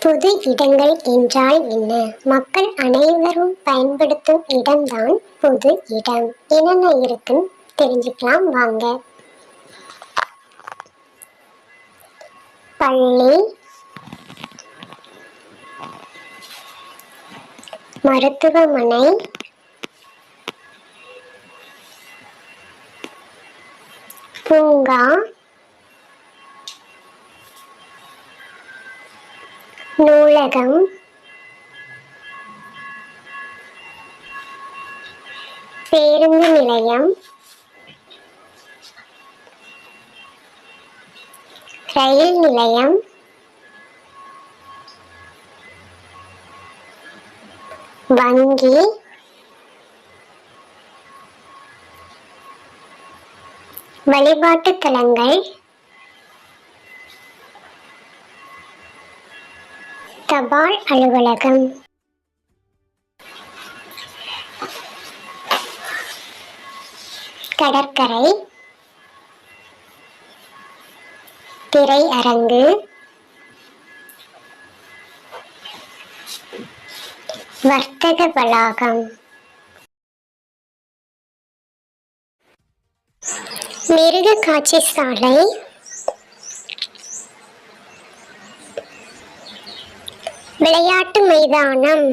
பொது இடங்கள் என்றால் என்ன? மக்கள் அனைவரும் பயன்படுத்தும் இடம்தான் பொது இடம். என்னென்ன இருக்குன்னு தெரிஞ்சுக்கலாம் வாங்க. பள்ளி, மருத்துவமனை, பூங்கா, நூலகம், பேருந்து நிலையம், ரயில் நிலையம், வங்கி, வழிபாட்டுத் தலங்கள், தபால் அலுவலகம், கடற்கரை, திரையரங்கு, வர்த்தக வளாகம், மிருக காட்சி சாலை, விளையாட்டு மைதானம்.